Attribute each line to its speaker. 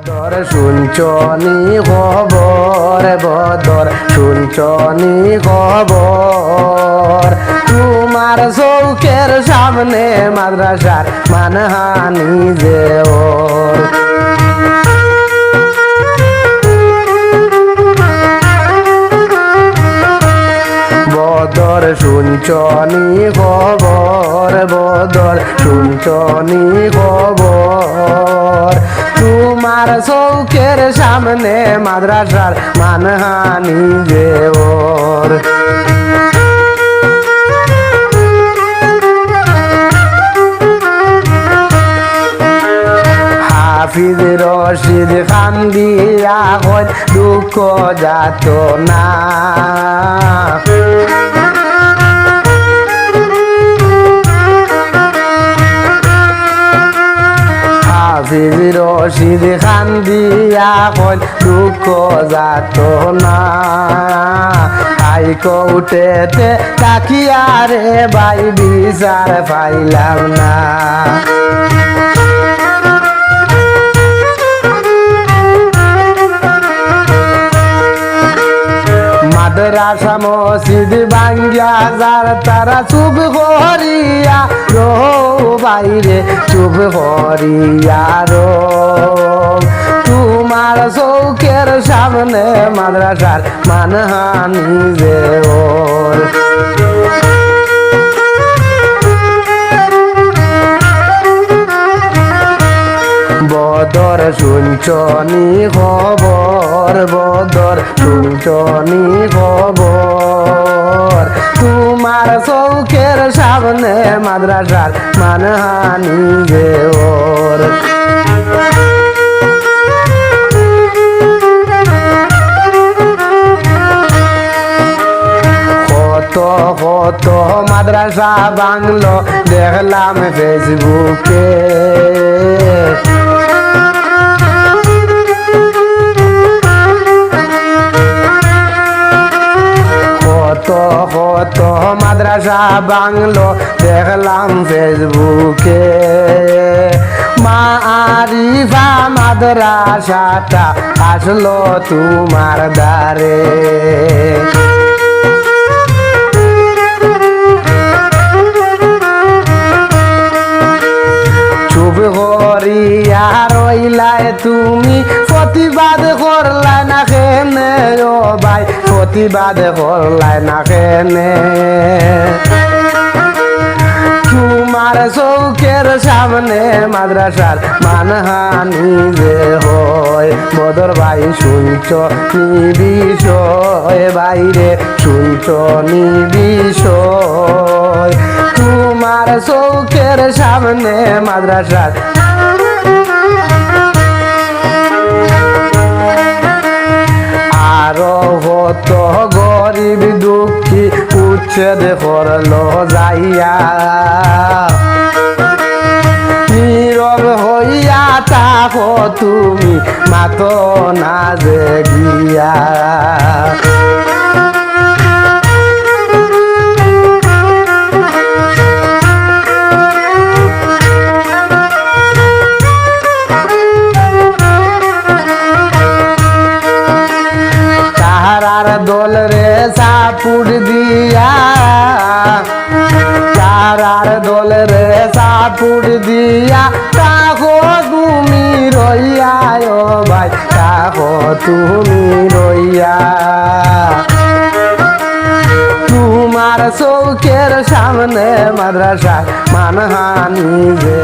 Speaker 1: বদর শুনছনি খবর, বদর শুনছনি খবর, তোমার চৌকের সামনে মাদ্রাসার মানহানি যে ওর। বদর শুনছনি খবর, বদর শুনছনি খবর, তোমার চৌকের সামনে মাদ্রাসার মানহানি যে ওর। হাফিজ রশিদ কান্দিয়া কয় দুঃখ যাত না, হাফিজ রশিদ কান্দিয়া কয় দুঃখ যাত না, হাইকোর্টেতে তাকিয়া রে ভাই বিচার পাইলাম না। মাদ্রাসা মসজিদ ভাঙ্গিয়া যার তারা চুপ করিয়া রো বাইরে চুপ করিয়া রো, তোমার চৌকের সামনে মাদ্রাসার মানহানি যে ওর। বদর শুনছনি খবর, বদর শুনছনি খবর, তোমার চৌকের সামনে মাদ্রাসার মানহানি যে ওর। কত কত মাদ্রাসা বাংলো দেখলাম ফেসবুকে, কত কত মাদ্রাসা বাংলো দেখলাম ফেসবুকে, মারিফা মাদ্রাসাটা আসলো তোমার দ্বারে। চুপ করিয়া রইলাই তুমি, প্রতিবাদ করলাই না কেনে ও ভাই, প্রতিবাদ করলাই না কেনে, তোমার চৌকের সামনে মাদ্রাসার মানহানি যে হয়। বদর ভাই শুনছ নি বিষয়, বাইরে শুনছ নি বিষয়, তোমার চৌকের সামনে মাদ্রাসার আরো হত গরিব দুঃখী উচ্ছেদ করলো যাইয়া, নীরব হইয়া থাকো তুমি মাত না যে গিয়া। তাহার দল রে সাপুট দিয়া, তাহার দল রে সাপুট দিয়া, তাকো তুমি রইয়া ও ভাই, তাকো তুমি রইয়া, তোমার চৌকের সামনে মাদ্রাসা মানহানি যে